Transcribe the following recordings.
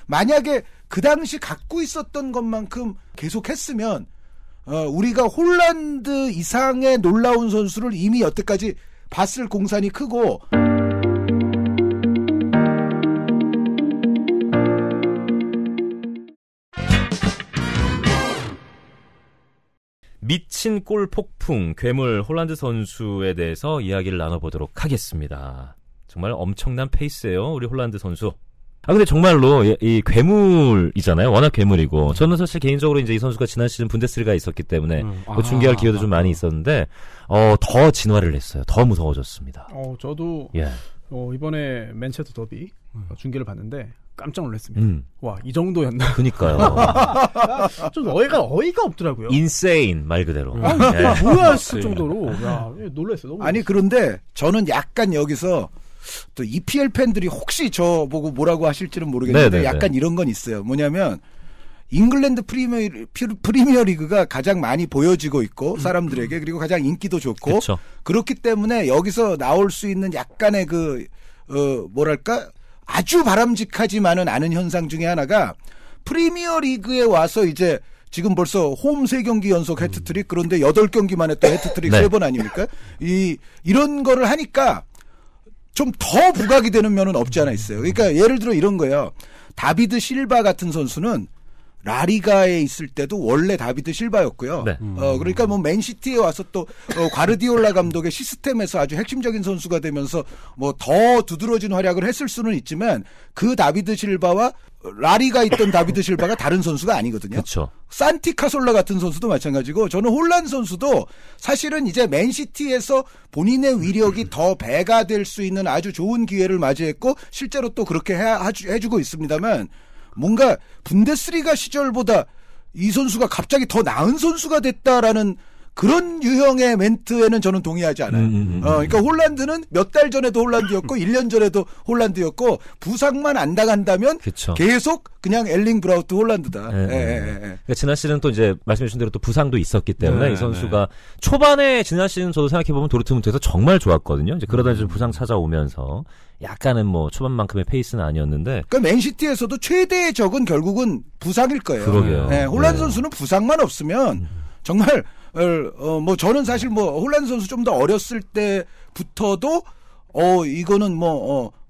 만약에 그 당시 갖고 있었던 것만큼 계속했으면 우리가 홀란드 이상의 놀라운 선수를 이미 여태까지 봤을 공산이 크고 미친 골 폭풍 괴물 홀란드 선수에 대해서 이야기를 나눠보도록 하겠습니다. 정말 엄청난 페이스예요, 우리 홀란드 선수. 근데 정말로 이 괴물이잖아요. 워낙 괴물이고 저는 사실 개인적으로 이제 이 선수가 지난 시즌 분데스리가에 있었기 때문에 중계할 기회도 좀 많이 있었는데 더 진화를 했어요. 더 무서워졌습니다. 저도 이번에 맨체스터 더비 중계를 봤는데 깜짝 놀랐습니다. 와, 이 정도였나? 그니까요. 좀 어이가 없더라고요. 인세인 말 그대로. 뭐야 했을 정도로 놀랐어요. 너무 아니 그런데 저는 약간 여기서 또 EPL 팬들이 혹시 저 보고 뭐라고 하실지는 모르겠는데 네네네. 약간 이런 건 있어요. 뭐냐면 잉글랜드 프리미어 리그가 가장 많이 보여지고 있고 사람들에게 그리고 가장 인기도 좋고 그쵸. 그렇기 때문에 여기서 나올 수 있는 약간의 뭐랄까 아주 바람직하지만은 않은 현상 중에 하나가 프리미어 리그에 와서 이제 지금 벌써 홈 3경기 연속 해트트릭 그런데 8경기 만에 또 해트트릭 네. 3번 아닙니까? 이런 거를 하니까 좀 더 부각이 되는 면은 없지 않아 있어요. 그러니까 예를 들어 이런 거예요. 다비드 실바 같은 선수는 라리가에 있을 때도 원래 다비드 실바였고요. 네. 그러니까 뭐 맨시티에 와서 또 과르디올라 감독의 시스템에서 아주 핵심적인 선수가 되면서 뭐 더 두드러진 활약을 했을 수는 있지만 그 다비드 실바와 라리가 있던 다비드 실바가 다른 선수가 아니거든요. 그렇죠. 산티 카솔라 같은 선수도 마찬가지고 저는 홀란드 선수도 사실은 이제 맨시티에서 본인의 위력이 더 배가 될 수 있는 아주 좋은 기회를 맞이했고 실제로 또 그렇게 해주고 있습니다만 뭔가 분데스리가 시절보다 이 선수가 갑자기 더 나은 선수가 됐다라는 그런 유형의 멘트에는 저는 동의하지 않아요. 그러니까 홀란드는 몇 달 전에도 홀란드였고 1년 전에도 홀란드였고 부상만 안 당한다면 그쵸. 계속 그냥 엘링 브라우트 홀란드다. 그러니까 지난 시즌 또 이제 말씀해 주신 대로 또 부상도 있었기 때문에 이 선수가 초반에 지난 시즌 저도 생각해 보면 도르트문트에서 정말 좋았거든요. 이제 그러다 이제 부상 찾아오면서 약간은 뭐 초반만큼의 페이스는 아니었는데. 그러니까 맨시티에서도 최대의 적은 결국은 부상일 거예요. 그러게요. 홀란드 선수는 부상만 없으면 정말 뭐 저는 사실 뭐 홀란드 선수 좀 더 어렸을 때부터도 이거는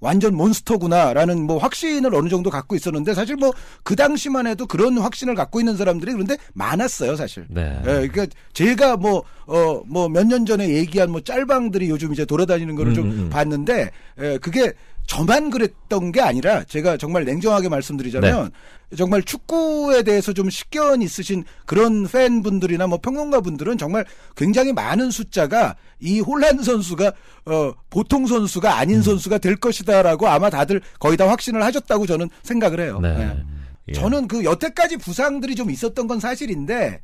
완전 몬스터구나라는 뭐 확신을 어느 정도 갖고 있었는데 사실 뭐 그 당시만 해도 그런 확신을 갖고 있는 사람들이 그런데 많았어요, 사실. 네. 그러니까 제가 몇 년 전에 얘기한 뭐 짤방들이 요즘 이제 돌아다니는 거를 좀 봤는데 그게 저만 그랬던 게 아니라 제가 정말 냉정하게 말씀드리자면 정말 축구에 대해서 좀 식견 있으신 그런 팬분들이나 뭐 평론가분들은 정말 굉장히 많은 숫자가 이 홀란드 선수가 보통 선수가 아닌 선수가 될 것이다라고 아마 다들 거의 다 확신을 하셨다고 저는 생각을 해요. 저는 그 여태까지 부상들이 좀 있었던 건 사실인데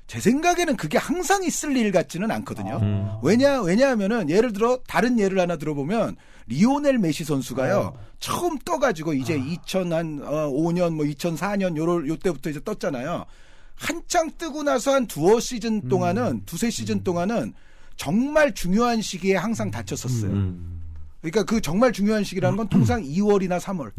제 생각에는 그게 항상 있을 일 같지는 않거든요. 왜냐하면은 예를 들어 다른 예를 하나 들어보면 리오넬 메시 선수가요. 처음 떠가지고 이제 2005년 뭐 2004년 요때부터 이제 떴잖아요. 한창 뜨고 나서 한 두세 시즌 동안은 정말 중요한 시기에 항상 다쳤었어요. 그러니까 그 정말 중요한 시기라는 건 통상 2월이나 3월.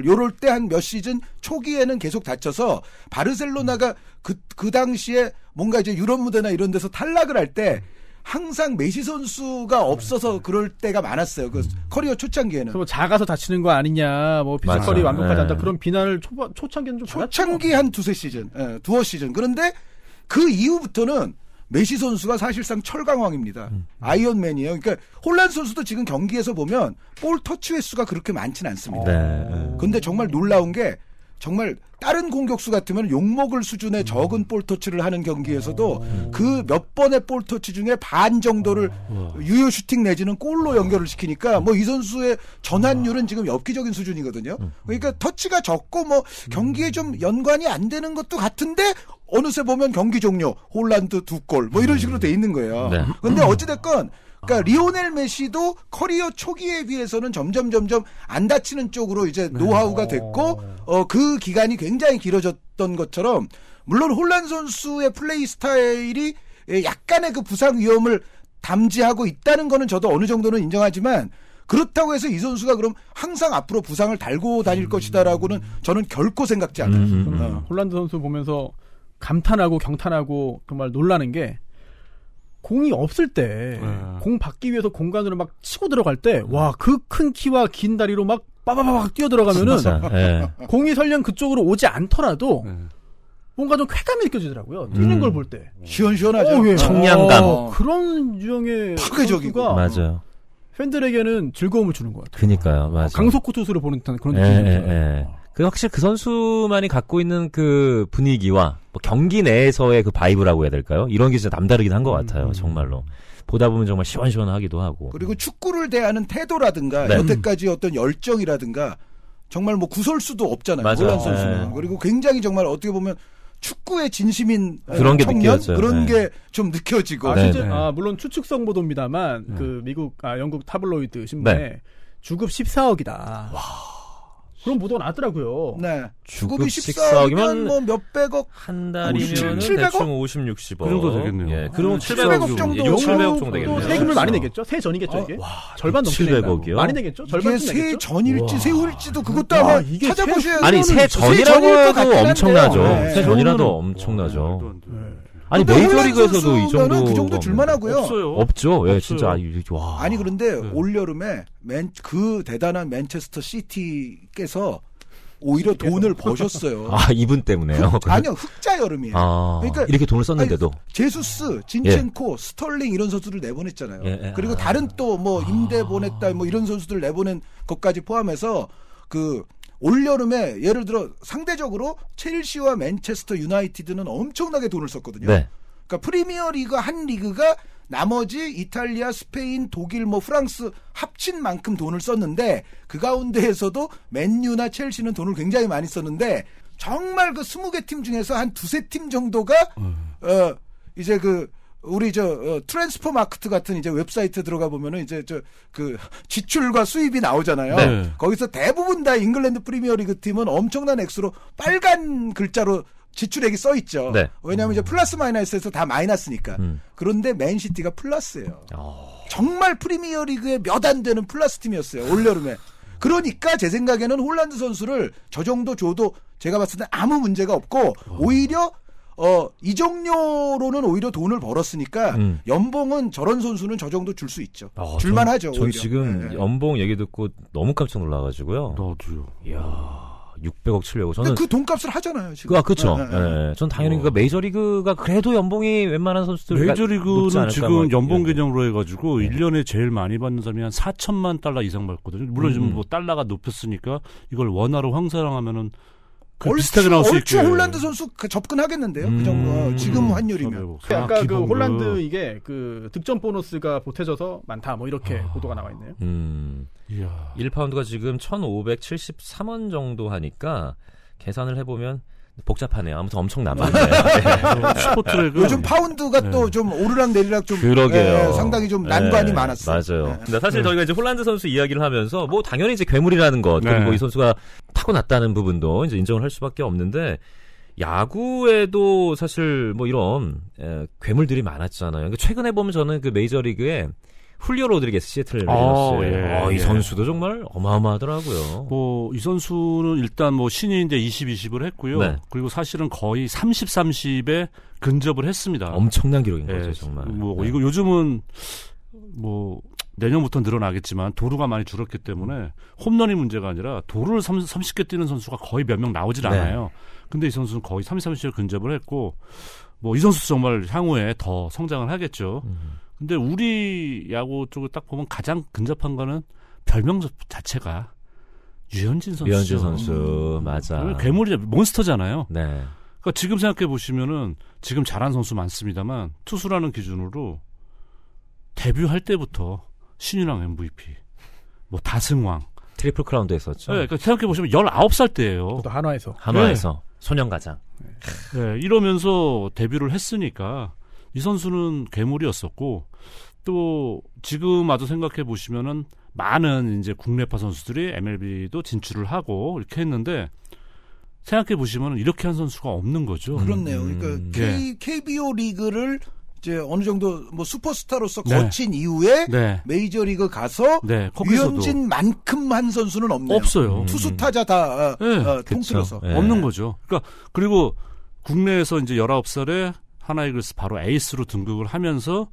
요럴 때 한 몇 시즌 초기에는 계속 다쳐서 바르셀로나가 그 당시에 뭔가 이제 유럽 무대나 이런 데서 탈락을 할 때 항상 메시 선수가 없어서 그럴 때가 많았어요. 그 커리어 초창기에는. 뭐 작아서 다치는 거 아니냐, 뭐 피지컬이 완벽하지 않다 그런 비난을 초창기는 좀 초창기 한 두세 시즌, 두어 시즌. 그런데 그 이후부터는 메시 선수가 사실상 철강왕입니다. 아이언맨이에요. 그러니까 홀란드 선수도 지금 경기에서 보면 볼 터치 횟수가 그렇게 많지는 않습니다. 그런데 정말 놀라운 게 정말 다른 공격수 같으면 욕먹을 수준의 적은 볼 터치를 하는 경기에서도 그 몇 번의 볼 터치 중에 반 정도를 유효 슈팅 내지는 골로 연결을 시키니까 뭐 이 선수의 전환율은 지금 엽기적인 수준이거든요. 그러니까 터치가 적고 뭐 경기에 좀 연관이 안 되는 것도 같은데 어느새 보면 경기 종료 홀란드 2골 뭐 이런 식으로 돼 있는 거예요. 그런데 어찌됐건 그러니까 리오넬 메시도 커리어 초기에 비해서는 점점 안 다치는 쪽으로 이제 노하우가 됐고 그 기간이 굉장히 길어졌던 것처럼 물론 홀란드 선수의 플레이 스타일이 약간의 그 부상 위험을 담지하고 있다는 거는 저도 어느 정도는 인정하지만 그렇다고 해서 이 선수가 그럼 항상 앞으로 부상을 달고 다닐 것이다라고는 저는 결코 생각지 않아요. 홀란드 선수 보면서 감탄하고 경탄하고 정말 놀라는 게 공이 없을 때 공 받기 위해서 공간으로 막 치고 들어갈 때 와, 그 큰 키와 긴 다리로 막 빠바바박 뛰어 들어가면은 공이 설령 그쪽으로 오지 않더라도 뭔가 좀 쾌감이 느껴지더라고요. 뛰는 걸 볼 때. 시원시원하죠. 예. 청량감. 그런 유형의 파괴적이고. 맞아요. 팬들에게는 즐거움을 주는 것 같아요. 그니까요. 맞아요. 강속구 투수를 보는 듯한 그런 느낌이죠. 그 확실히 그 선수만이 갖고 있는 그 분위기와 뭐 경기 내에서의 그 바이브라고 해야 될까요? 이런 게 진짜 남다르긴 한 것 같아요. 정말로. 보다 보면 정말 시원시원하기도 하고. 그리고 축구를 대하는 태도라든가 여태까지 어떤 열정이라든가 정말 뭐 구설수도 없잖아요. 홀란드 선수는. 그리고 굉장히 정말 어떻게 보면 축구의 진심인 그런 게 청년? 느껴져요. 그런 게 좀 느껴지고. 물론 추측성 보도입니다만 그 영국 타블로이드 신문에 주급 14억이다. 그런 보도가 나왔더라고요. 네. 주급 주급이 14억이면 뭐 몇백억 한 달이면 700억? 대충 50, 60억. 그 정도 되겠네요. 예, 그럼 700억 정도. 700억 정도 되겠네요. 세금을 많이 내겠죠? 세 전이겠죠, 이게? 절반 넘게 700억이요? 많이 내겠죠? 이게 절반쯤 세 내겠죠? 전일지 세 후일지도 그것도 아마 이게 찾아보셔야 아니, 세 전이라고 해도 엄청나죠. 세 전이라도 엄청나죠. 아니, 메이저리그에서도 이 정도. 그 정도 줄만하고요. 없죠. 예, 진짜. 와. 아니, 그런데 올여름에 그 대단한 맨체스터 시티께서 오히려 돈을 버셨어요. 아, 이분 때문에요? 아니요, 흑자 여름이에요. 그러니까 이렇게 돈을 썼는데도. 제수스, 진첸코, 스털링 이런 선수들 내보냈잖아요. 그리고 다른 또 뭐 임대 보냈다 뭐 이런 선수들 내보낸 것까지 포함해서 그 올여름에 예를 들어 상대적으로 첼시와 맨체스터 유나이티드는 엄청나게 돈을 썼거든요. 네. 그러니까 프리미어 리그 한 리그가 나머지 이탈리아, 스페인, 독일, 뭐 프랑스 합친 만큼 돈을 썼는데 그 가운데에서도 맨유나 첼시는 돈을 굉장히 많이 썼는데 정말 그 20개 팀 중에서 한 두세 팀 정도가 이제 그 우리 트랜스퍼 마크트 같은 이제 웹사이트 들어가 보면은 이제 그 지출과 수입이 나오잖아요. 네. 거기서 대부분 다 잉글랜드 프리미어리그 팀은 엄청난 액수로 빨간 글자로 지출액이 써 있죠. 네. 왜냐하면 이제 플러스 마이너스에서 다 마이너스니까. 그런데 맨시티가 플러스예요. 정말 프리미어리그에 몇 안 되는 플러스 팀이었어요. 올여름에. 그러니까 제 생각에는 홀란드 선수를 저 정도 줘도 제가 봤을 때 아무 문제가 없고 오히려 이적료로는 오히려 돈을 벌었으니까 연봉은 저런 선수는 저 정도 줄 수 있죠. 줄만하죠. 전 지금 연봉 얘기 듣고 너무 깜짝 놀라가지고요. 나도요. 이야. 600억, 700억. 저는 그 돈값을 하잖아요, 지금. 그렇죠. 전 당연히 그 메이저리그가 그래도 연봉이 웬만한 선수들 메이저리그는 지금 연봉 개념으로 해가지고 1년에 제일 많이 받는 사람이 한 4천만 달러 이상 받거든요. 물론 지금 뭐 달러가 높였으니까 이걸 원화로 환산하면은 비슷하게 나올 수 있게. 얼추 홀란드 선수 접근하겠는데요. 그 정도. 지금 환율이면. 아까 그 홀란드 이게 그 득점 보너스가 보태져서 많다. 뭐 이렇게 보도가 나와 있네요. 이야. 1파운드가 지금 1,573원 정도 하니까 계산을 해보면 복잡하네요. 아무튼 엄청 남았네요. 슈퍼트랙은 요즘 파운드가 또 좀 오르락 내리락 좀 상당히 좀 난관이 많았어요. 맞아요. 근데 사실 저희가 이제 홀란드 선수 이야기를 하면서 뭐 당연히 이제 괴물이라는 것 그리고 이 선수가 타고났다는 부분도 이제 인정을 할 수밖에 없는데 야구에도 사실 뭐 이런 괴물들이 많았잖아요. 그러니까 최근에 보면 저는 그 메이저리그에 훌리오 로드리게스 시애틀 레이더스 이 선수도 정말 어마어마하더라고요. 뭐 이 선수는 일단 뭐 신인인데 20-20을 했고요. 네. 그리고 사실은 거의 30-30에 근접을 했습니다. 엄청난 기록인 거죠, 정말. 뭐 이거 요즘은 뭐 내년부터 늘어나겠지만 도루가 많이 줄었기 때문에 홈런이 문제가 아니라 도루를 30개 뛰는 선수가 거의 몇 명 나오질 않아요. 근데 이 선수는 거의 30-30에 근접을 했고 뭐 이 선수 정말 향후에 더 성장을 하겠죠. 근데 우리 야구 쪽을 딱 보면 가장 근접한 거는 별명 자체가 유현진 선수. 유현진 선수 맞아. 괴물이 몬스터잖아요. 네. 그러니까 지금 생각해 보시면은 지금 잘한 선수 많습니다만 투수라는 기준으로 데뷔할 때부터 신인왕 MVP, 뭐 다승왕, 트리플 크라운도 했었죠. 네, 그러니까 생각해 보시면 19살 때예요. 또 한화에서 소년가장. 네, 이러면서 데뷔를 했으니까. 이 선수는 괴물이었었고 또 지금 와도 생각해 보시면은 많은 이제 국내파 선수들이 MLB도 진출을 하고 이렇게 했는데 생각해 보시면은 이렇게 한 선수가 없는 거죠. 그렇네요. 그러니까 KBO 리그를 이제 어느 정도 뭐 슈퍼스타로서 네. 거친 이후에 네. 메이저리그 가서 네, 거기서도 류현진만큼 한 선수는 없네요. 없어요. 투수 타자 다 네. 통틀어서. 네. 없는 거죠. 그러니까 그리고 국내에서 이제 19살에 하나이글스 바로 에이스로 등극을 하면서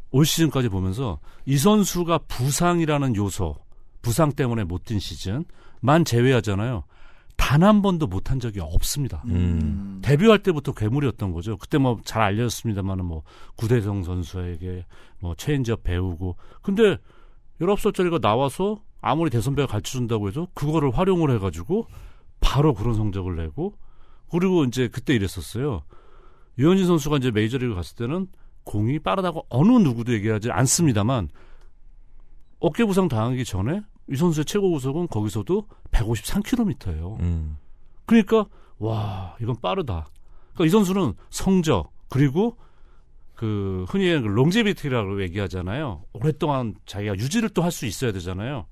올 시즌까지 보면서 이 선수가 부상이라는 요소, 부상 때문에 못 뛴 시즌만 제외하잖아요. 단 한 번도 못한 적이 없습니다. 데뷔할 때부터 괴물이었던 거죠. 그때 뭐 잘 알려졌습니다만은 뭐 구대성 선수에게 뭐 체인지업 배우고. 근데 19살짜리가 나와서 아무리 대선배가 가르쳐준다고 해도 그거를 활용을 해가지고 바로 그런 성적을 내고, 그리고 이제 그때 이랬었어요. 류현진 선수가 이제 메이저리그 갔을 때는 공이 빠르다고 어느 누구도 얘기하지 않습니다만 어깨 부상 당하기 전에 이 선수의 최고 구속은 거기서도 153km예요. 그러니까 와, 이건 빠르다. 그러니까 이 선수는 성적, 그리고 그 흔히 그 롱제비티라고 얘기하잖아요. 오랫동안 자기가 유지를 또 할 수 있어야 되잖아요.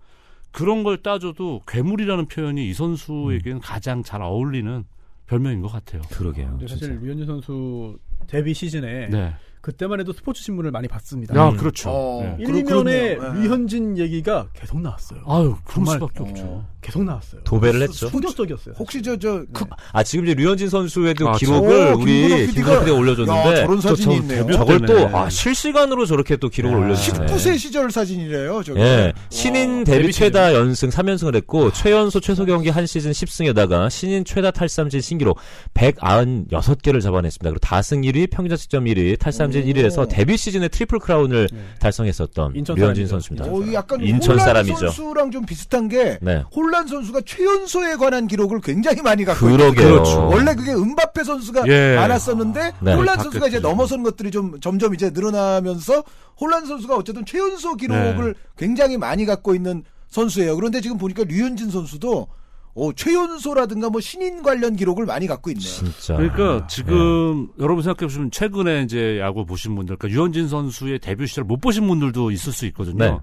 그런 걸 따져도 괴물이라는 표현이 이 선수에게는 가장 잘 어울리는 별명인 것 같아요. 그러게요. 근데 사실 류현진 선수 데뷔 시즌에 네. 그때만 해도 스포츠 신문을 많이 봤습니다. 야, 그렇죠. 어, 네. 1, 2면에 그렇네요. 네. 류현진 얘기가 계속 나왔어요. 아유, 그럴 정말, 수밖에 없죠. 계속 나왔어요. 도배를 했죠. 충격적이었어요. 혹시 사실. 지금 이제 류현진 선수에도 아, 기록을 오, 우리 김구라 김구라 PD가 야, 올려줬는데 저런 사진이 있네요. 저걸 또 때문에. 실시간으로 저렇게 또 기록을 야, 올려주네. 19세 시절 사진이래요. 저게. 예, 신인 데뷔 데뷔 최다 연승 3연승을 했고 최연소 최소 경기 한 시즌 10승에다가 신인 최다 탈삼진 신기록 196개를 잡아냈습니다. 그리고 다승 1위, 평균자책점 1위, 탈삼진 1위에서 데뷔 시즌에 트리플 크라운을 달성했었던 인천 류현진 사람이죠. 선수입니다. 약간 인천 홀란 사람이죠. 선수랑 좀 비슷한 게 네. 홀란 선수가 최연소에 관한 기록을 굉장히 많이 갖고 있어요. 그러게요. 그렇죠. 원래 그게 은바페 선수가 예. 많았었는데 네. 홀란 바뀌었죠. 선수가 이제 넘어선 것들이 좀 점점 이제 늘어나면서 홀란 선수가 어쨌든 최연소 기록을 굉장히 많이 갖고 있는 선수예요. 그런데 지금 보니까 류현진 선수도 최연소라든가 뭐 신인 관련 기록을 많이 갖고 있네요. 진짜. 그러니까 지금 여러분 생각해 보시면 최근에 이제 야구 보신 분들, 그러니까 유현진 선수의 데뷔 시절 못 보신 분들도 있을 수 있거든요. 네.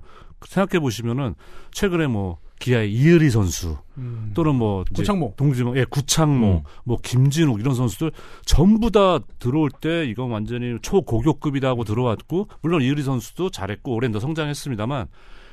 생각해 보시면은 최근에 뭐 기아의 이의리 선수 또는 뭐 이제 구창모. 동지모, 구창모, 뭐 김진욱 이런 선수들 전부 다 들어올 때 이건 완전히 초고교급이다 하고 들어왔고, 물론 이의리 선수도 잘했고 올해는 더 성장했습니다만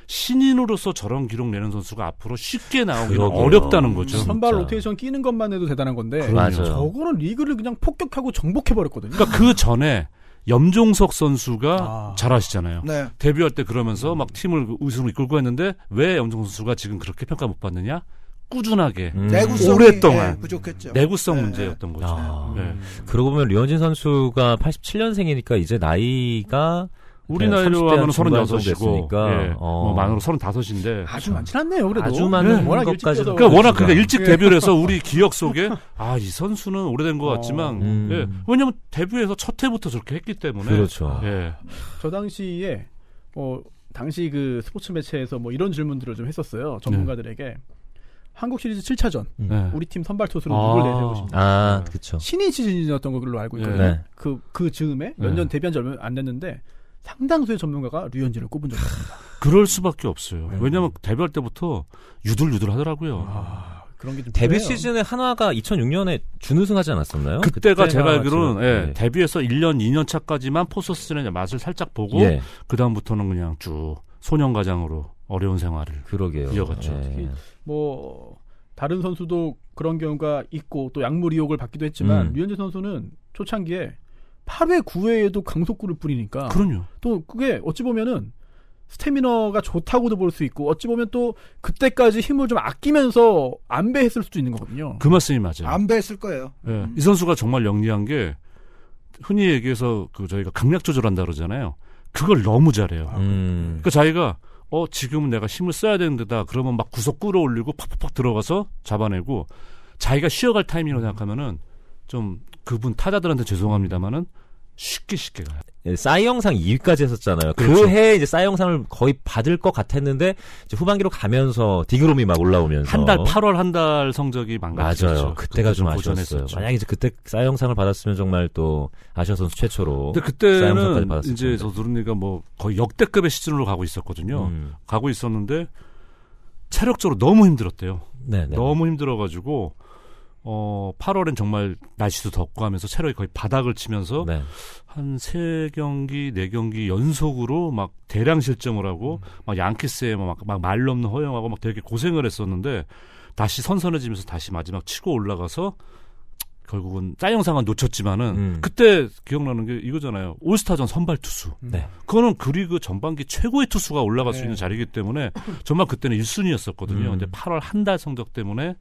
신인으로서 저런 기록 내는 선수가 앞으로 쉽게 나오기는 그러게요. 어렵다는 거죠. 선발 진짜. 로테이션 끼는 것만 해도 대단한 건데 맞아요. 저거는 리그를 그냥 폭격하고 정복해버렸거든요. 그러니까 그 전에 염종석 선수가 잘하시잖아요. 네. 데뷔할 때 그러면서 막 팀을 우승으로 이끌고 했는데 왜 염종석 선수가 지금 그렇게 평가 못 받느냐? 꾸준하게 내구성이 오랫동안 부족했죠. 내구성 네. 문제였던 거죠. 아. 네. 그러고 보면 류현진 선수가 87년생이니까 이제 나이가 우리 네, 나이로 30대 하면 중반 정도 36이고, 됐으니까. 예. 뭐 만으로 35인데. 아주 많진 않네요. 그래도 아주 많은 워낙 것까지. 일찍 뛰어서. 그러니까 워낙 그러니까 일찍 데뷔를 해서 우리 기억 속에 이 선수는 오래된 것 같지만 예. 왜냐면 데뷔해서 첫 해부터 저렇게 했기 때문에. 그렇죠. 예. 저 당시에 당시 그 스포츠 매체에서 뭐 이런 질문들을 좀 했었어요. 전문가들에게. 한국 시리즈 7차전 네. 우리 팀 선발 투수로 누굴 내세우고 싶냐. 아, 그렇죠. 신인 시즌이었던 걸로 알고 있거든요. 네. 그 즈음에 몇 년 데뷔한 지 얼마 안 됐는데 상당수의 전문가가 류현진을 꼽은 적이 있습니다. 그럴 수밖에 없어요. 왜냐면 데뷔할 때부터 유들유들 하더라고요. 그런 게좀 데뷔 시즌에 한화가 2006년에 준우승하지 않았었나요? 그때가 제가 알기로는 네. 데뷔해서 1년, 2년 차까지만 포스트시즌의 맛을 살짝 보고 예. 그 다음부터는 그냥 쭉 소년가장으로 어려운 생활을 그러게요. 이어갔죠. 예. 뭐 다른 선수도 그런 경우가 있고 또 약물 이용을 받기도 했지만 류현진 선수는 초창기에 8회, 9회에도 강속구를 뿌리니까 그럼요. 또 그게 어찌 보면은 스태미너가 좋다고도 볼 수 있고 어찌 보면 또 그때까지 힘을 좀 아끼면서 안배했을 수도 있는 거거든요. 그 말씀이 맞아요. 안배했을 거예요. 예. 이 선수가 정말 영리한 게 흔히 얘기해서 저희가 강약 조절한다 그러잖아요. 그걸 너무 잘해요. 그러니까 자기가 지금은 내가 힘을 써야 되는 데다 그러면 막 구속 끌어올리고 팍팍팍 들어가서 잡아내고 자기가 쉬어갈 타이밍으로 생각하면은 좀 그분 타자들한테 죄송합니다만은 쉽게 가요. 싸이 영상 2위까지 했었잖아요. 그렇죠. 그 해에 이제 싸이 영상을 거의 받을 것 같았는데 이제 후반기로 가면서 디그롬이 막 올라오면서 한 달 8월 한 달 성적이 망가졌죠. 맞아요. 그때가 좀 아쉬웠어요. 고전했었죠. 만약에 이제 그때 싸이 영상을 받았으면 정말 또 아시아 선수 최초로 근데 싸이 영상까지 그때는 받았을 이제 텐데. 저 두루니가 뭐 거의 역대급의 시즌으로 가고 있었거든요. 가고 있었는데 체력적으로 너무 힘들었대요. 네네. 너무 힘들어가지고 8월엔 정말 날씨도 덥고 하면서 체력이 거의 바닥을 치면서 네. 한 3경기, 4경기 연속으로 막 대량 실점을 하고 막 양키스에 막 말로 없는 허용하고 막 되게 고생을 했었는데 다시 선선해지면서 다시 마지막 치고 올라가서 결국은 짜 영상은 놓쳤지만은 그때 기억나는 게 이거잖아요. 올스타전 선발 투수. 네. 그거는 그 리그 전반기 최고의 투수가 올라갈 수 있는 자리이기 때문에 정말 그때는 1순위였었거든요. 근데 8월 한 달 성적 때문에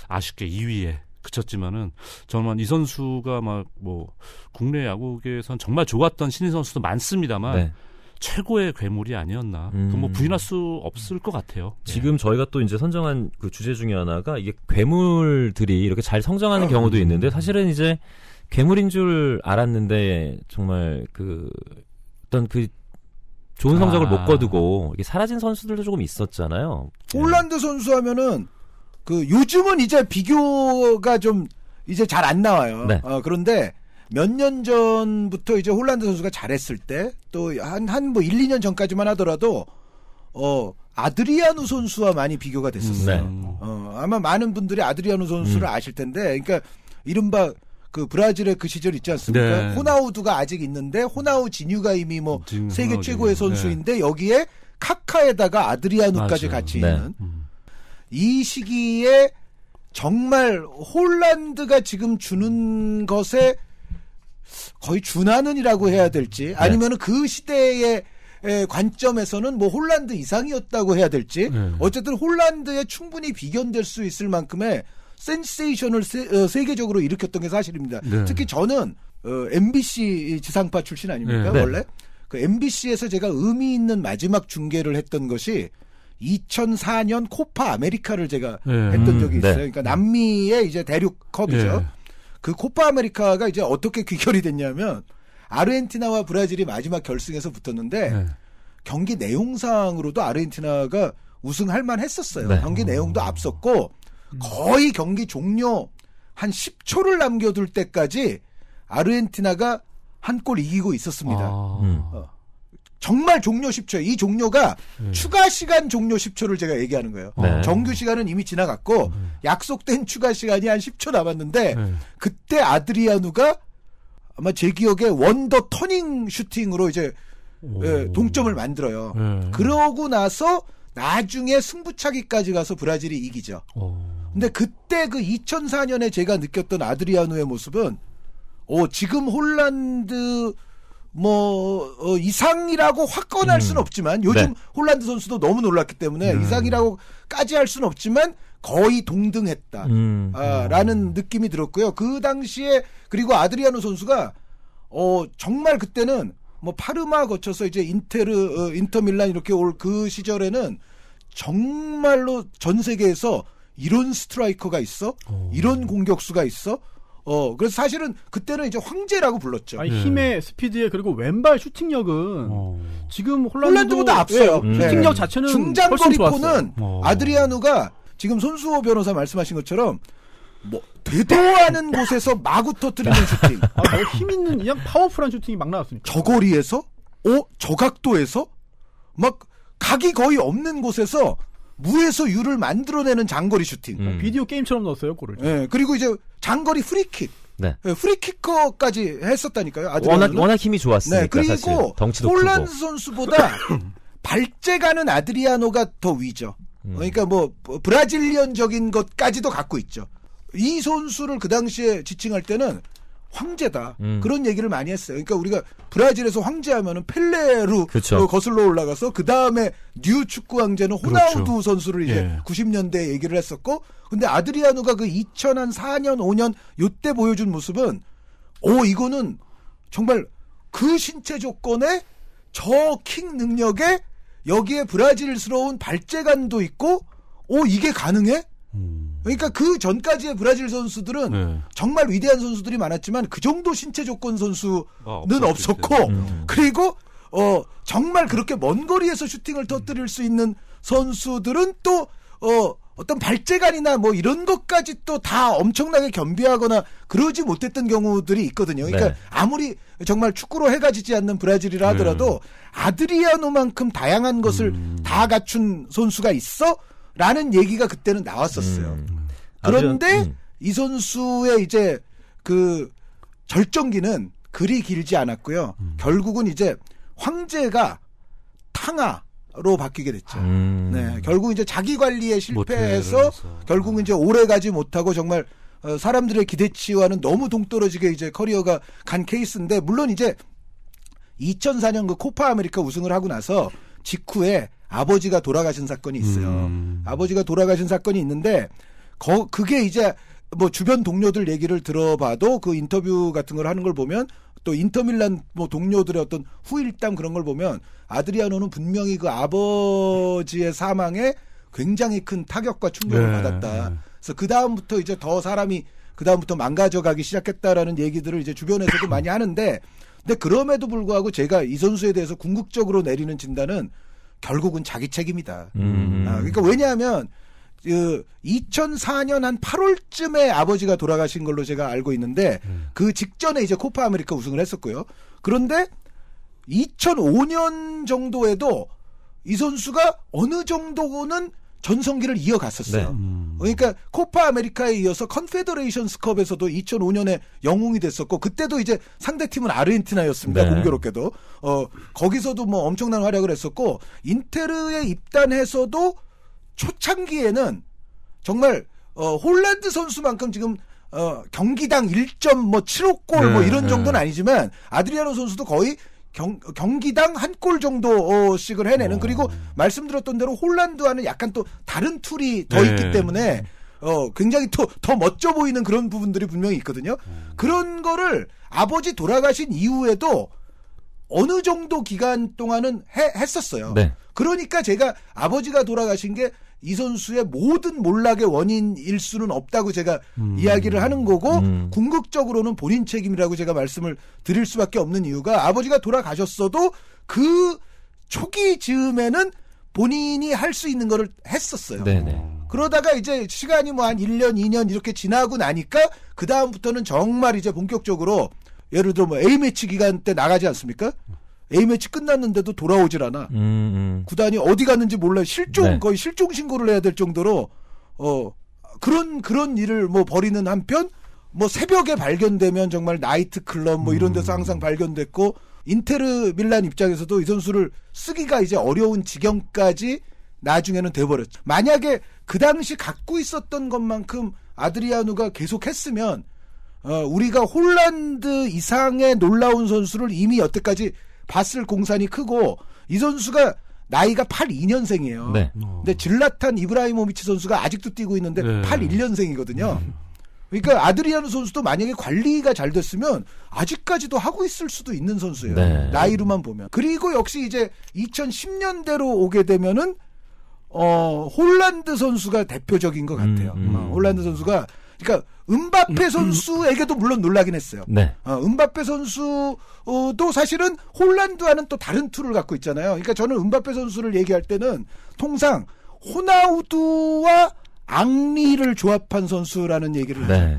아쉽게 2위에 그쳤지만은 정말 이 선수가 막 뭐 국내 야구계에선 정말 좋았던 신인 선수도 많습니다만 네. 최고의 괴물이 아니었나. 그 뭐 부인할 수 없을 것 같아요. 지금 저희가 또 이제 선정한 그 주제 중에 하나가 이게 괴물들이 이렇게 잘 성장하는 경우도 있는데 사실은 이제 괴물인 줄 알았는데 정말 그 어떤 그 좋은 성적을 못 거두고 이게 사라진 선수들도 조금 있었잖아요. 홀란드 선수 하면은 그 요즘은 이제 비교가 좀 이제 잘 안 나와요. 네. 그런데 몇 년 전부터 이제 홀란드 선수가 잘했을 때 또 한 뭐 1, 2년 전까지만 하더라도 아드리아누 선수와 많이 비교가 됐었어요. 네. 아마 많은 분들이 아드리아누 선수를 아실 텐데, 그러니까 이른바 그 브라질의 그 시절 있지 않습니까? 네. 호나우두가 아직 있는데 호나우 지뉴가 이미 뭐 세계 호나우두. 최고의 선수인데 여기에 카카에다가 아드리아누까지 맞아요. 같이 네. 있는 이 시기에 정말 홀란드가 지금 주는 것에 거의 준하는이라고 해야 될지 아니면은 그 시대의 관점에서는 뭐 홀란드 이상이었다고 해야 될지 어쨌든 홀란드에 충분히 비견될 수 있을 만큼의 센세이션을 세계적으로 일으켰던 게 사실입니다. 네. 특히 저는 MBC 지상파 출신 아닙니까? 네. 원래 그 MBC에서 제가 의미 있는 마지막 중계를 했던 것이 2004년 코파 아메리카를 제가 했던 적이 있어요. 네. 그러니까 남미의 이제 대륙컵이죠. 그 코파 아메리카가 이제 어떻게 귀결이 됐냐면 아르헨티나와 브라질이 마지막 결승에서 붙었는데 경기 내용상으로도 아르헨티나가 우승할 만했었어요. 네. 경기 내용도 앞섰고 거의 경기 종료 한 10초를 남겨둘 때까지 아르헨티나가 한 골 이기고 있었습니다. 정말 종료 10초. 이 종료가 추가 시간 종료 10초를 제가 얘기하는 거예요. 네. 정규 시간은 이미 지나갔고 약속된 추가 시간이 한 10초 남았는데 그때 아드리아누가 아마 제 기억에 원더 터닝 슈팅으로 이제 동점을 만들어요. 그러고 나서 나중에 승부차기까지 가서 브라질이 이기죠. 근데 그때 그 2004년에 제가 느꼈던 아드리아누의 모습은 지금 홀란드 이상이라고 확건할 수는 없지만 요즘 홀란드 선수도 너무 놀랐기 때문에 이상이라고까지 할 수는 없지만 거의 동등했다. 라는 느낌이 들었고요. 그 당시에 그리고 아드리아누 선수가 정말 그때는 뭐 파르마 거쳐서 이제 인터 밀란 이렇게 올 그 시절에는 정말로 전 세계에서 이런 스트라이커가 있어? 이런 공격수가 있어? 그래서 사실은 그때는 이제 황제라고 불렀죠. 아니, 힘의 스피드에 그리고 왼발 슈팅력은 지금 홀란드보다 앞서요. 슈팅력 자체는 중장거리포는 아드리아누가 지금 손수호 변호사 말씀하신 것처럼 뭐 대도하는 곳에서 마구 터뜨리는 슈팅. 힘 있는 그냥 파워풀한 슈팅이 막 나왔으니까. 저 거리에서, 저 각도에서 막 각이 거의 없는 곳에서 무에서 유를 만들어내는 장거리 슈팅. 비디오 게임처럼 넣었어요, 골을. 네, 그리고 이제 장거리 프리킥. 네. 프리키커까지 했었다니까요. 워낙 힘이 좋았으니까. 네, 그리고 사실 덩치도 홀란드 크고. 선수보다 발재가는 아드리아노가 더 위죠. 그러니까 뭐 브라질리언적인 것까지도 갖고 있죠. 이 선수를 그 당시에 지칭할 때는 황제다. 그런 얘기를 많이 했어요. 그러니까 우리가 브라질에서 황제하면은 펠레로 그렇죠. 거슬러 올라가서 그 다음에 뉴 축구 황제는 호나우두 그렇죠. 선수를 이제 90년대에 얘기를 했었고, 근데 아드리아누가 그 2004년 5년 요때 보여준 모습은 이거는 정말 그 신체 조건에 저 킥 능력에 여기에 브라질스러운 발재간도 있고, 이게 가능해? 그러니까 그 전까지의 브라질 선수들은 정말 위대한 선수들이 많았지만 그 정도 신체 조건 선수는 없었고 그리고 정말 그렇게 먼 거리에서 슈팅을 터뜨릴 수 있는 선수들은 또 어떤 발재간이나 뭐 이런 것까지 또 다 엄청나게 겸비하거나 그러지 못했던 경우들이 있거든요. 그러니까 아무리 정말 축구로 해가 지지 않는 브라질이라 하더라도 아드리아노만큼 다양한 것을 다 갖춘 선수가 있어? 라는 얘기가 그때는 나왔었어요. 그런데 이 선수의 이제 그 절정기는 그리 길지 않았고요. 결국은 이제 황제가 탕하로 바뀌게 됐죠. 네, 결국 이제 자기 관리에 실패해서 결국은 이제 오래 가지 못하고 정말 사람들의 기대치와는 너무 동떨어지게 이제 커리어가 간 케이스인데, 물론 이제 2004년 그 코파 아메리카 우승을 하고 나서 직후에 아버지가 돌아가신 사건이 있어요. 아버지가 돌아가신 사건이 있는데 그게 이제 뭐 주변 동료들 얘기를 들어봐도 그 인터뷰 같은 걸 하는 걸 보면, 또 인터밀란 뭐 동료들의 어떤 후일담 그런 걸 보면 아드리아노는 분명히 그 아버지의 사망에 굉장히 큰 타격과 충격을 받았다. 그래서 그 다음부터 이제 더 사람이 그 다음부터 망가져가기 시작했다라는 얘기들을 이제 주변에서도 많이 하는데, 근데 그럼에도 불구하고 제가 이 선수에 대해서 궁극적으로 내리는 진단은 결국은 자기 책임이다. 그러니까 왜냐하면 2004년 한 8월쯤에 아버지가 돌아가신 걸로 제가 알고 있는데 그 직전에 이제 코파 아메리카 우승을 했었고요. 그런데 2005년 정도에도 이 선수가 어느 정도는 전성기를 이어갔었어요. 네. 그러니까 코파 아메리카에 이어서 컨페더레이션스컵에서도 2005년에 영웅이 됐었고, 그때도 이제 상대팀은 아르헨티나였습니다. 네. 공교롭게도 거기서도 뭐 엄청난 활약을 했었고, 인테르에 입단해서도 초창기에는 정말 홀란드 선수만큼 지금 경기당 1.75골 뭐 이런 정도는 아니지만 아드리아노 선수도 거의 경기당 한 골 정도씩을 해내는, 그리고 말씀드렸던 대로 홀란드와는 약간 또 다른 툴이 더 있기 때문에 굉장히 더 멋져 보이는 그런 부분들이 분명히 있거든요. 그런 거를 아버지 돌아가신 이후에도 어느 정도 기간 동안은 했었어요. 네. 그러니까 제가 아버지가 돌아가신 게 이 선수의 모든 몰락의 원인일 수는 없다고 제가 이야기를 하는 거고, 궁극적으로는 본인 책임이라고 제가 말씀을 드릴 수밖에 없는 이유가, 아버지가 돌아가셨어도 그 초기 즈음에는 본인이 할 수 있는 거를 했었어요. 네네. 그러다가 이제 시간이 뭐 한 1년, 2년 이렇게 지나고 나니까 그 다음부터는 정말 이제 본격적으로, 예를 들어 뭐 A매치 기간 때 나가지 않습니까? A매치 끝났는데도 돌아오질 않아. 구단이 어디 갔는지 몰라요. 네. 거의 실종 신고를 해야 될 정도로 그런 일을 뭐 벌이는 한편, 뭐 새벽에 발견되면 정말 나이트 클럽 뭐 이런 데서 항상 발견됐고, 인테르 밀란 입장에서도 이 선수를 쓰기가 이제 어려운 지경까지 나중에는 돼버렸죠. 만약에 그 당시 갖고 있었던 것만큼 아드리아노가 계속했으면 우리가 홀란드 이상의 놀라운 선수를 이미 여태까지 봤을 공산이 크고, 이 선수가 나이가 82년생이에요. 네. 근데 질라탄 이브라히모비치 선수가 아직도 뛰고 있는데 81년생이거든요. 그러니까 아드리아노 선수도 만약에 관리가 잘 됐으면 아직까지도 하고 있을 수도 있는 선수예요. 네. 나이로만 보면. 그리고 역시 이제 2010년대로 오게 되면은 홀란드 선수가 대표적인 것 같아요. 홀란드 선수가, 그러니까 은바페 선수에게도 물론 놀라긴 했어요. 네. 은바페 선수도 사실은 홀란드와는 또 다른 툴을 갖고 있잖아요. 그러니까 저는 은바페 선수를 얘기할 때는 통상 호나우두와 앙리를 조합한 선수라는 얘기를 해요. 네.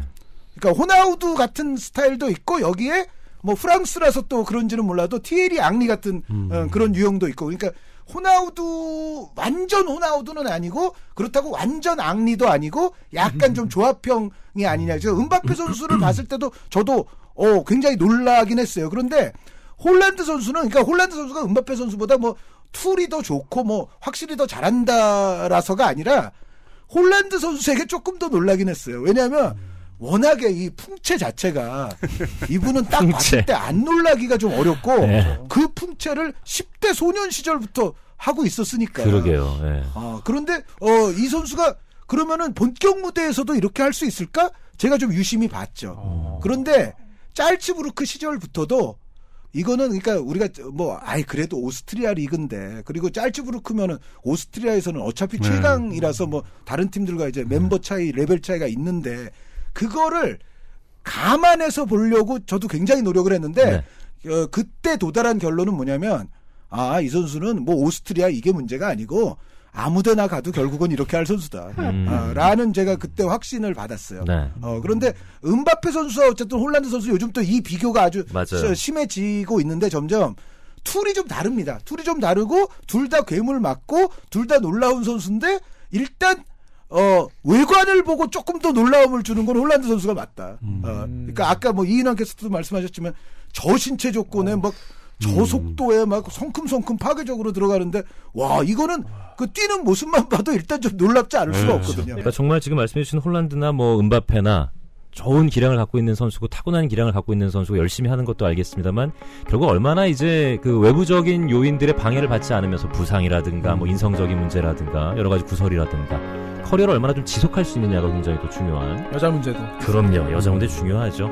그러니까 호나우두 같은 스타일도 있고, 여기에 뭐 프랑스라서 또 그런지는 몰라도 티에리 앙리 같은 그런 유형도 있고, 그러니까 완전 호나우두는 아니고, 그렇다고 완전 앙리도 아니고, 약간 좀 조합형이 아니냐. 제가 은바페 선수를 봤을 때도 저도 굉장히 놀라긴 했어요. 그런데 홀란드 선수는, 그러니까 홀란드 선수가 은바페 선수보다 뭐 툴이 더 좋고 뭐 확실히 더 잘한다라서가 아니라, 홀란드 선수에게 조금 더 놀라긴 했어요. 왜냐하면 워낙에 이 풍채 자체가, 이분은 딱 봤을 때 안 놀라기가 좀 어렵고, 네. 그 풍채를 10대 소년 시절부터 하고 있었으니까. 그러게요. 네. 그런데 이 선수가 그러면은 본격 무대에서도 이렇게 할 수 있을까? 제가 좀 유심히 봤죠. 그런데 짤츠부르크 시절부터도 이거는, 그러니까 우리가 뭐 그래도 오스트리아 리그인데, 그리고 짤츠부르크면은 오스트리아에서는 어차피 최강이라서 뭐 다른 팀들과 이제 멤버 차이, 레벨 차이가 있는데, 그거를 감안해서 보려고 저도 굉장히 노력을 했는데, 그때 도달한 결론은 뭐냐면, 이 선수는 뭐 오스트리아 이게 문제가 아니고 아무데나 가도 결국은 이렇게 할 선수다. 라는 제가 그때 확신을 받았어요. 네. 그런데 은바페 선수와 어쨌든 홀란드 선수 요즘 또 이 비교가 아주 심해지고 있는데, 점점 툴이 좀 다릅니다. 툴이 좀 다르고 둘 다 괴물 맞고 둘 다 놀라운 선수인데, 일단 외관을 보고 조금 더 놀라움을 주는 건 홀란드 선수가 맞다. 그러니까 아까 뭐 이인환 캐스터도 말씀하셨지만 저신체 조건에 막 저속도에 막 성큼성큼 파괴적으로 들어가는데 와 이거는 그 뛰는 모습만 봐도 일단 좀 놀랍지 않을 수가 없거든요. 그러니까 정말 지금 말씀해주신 홀란드나 뭐 은바페나 좋은 기량을 갖고 있는 선수고 타고난 기량을 갖고 있는 선수고 열심히 하는 것도 알겠습니다만 결국 얼마나 이제 그 외부적인 요인들의 방해를 받지 않으면서 부상이라든가 뭐 인성적인 문제라든가 여러 가지 구설이라든가 커리어를 얼마나 좀 지속할 수 있느냐가 굉장히 또 중요한 여자 문제도 그럼요. 여자 문제 중요하죠.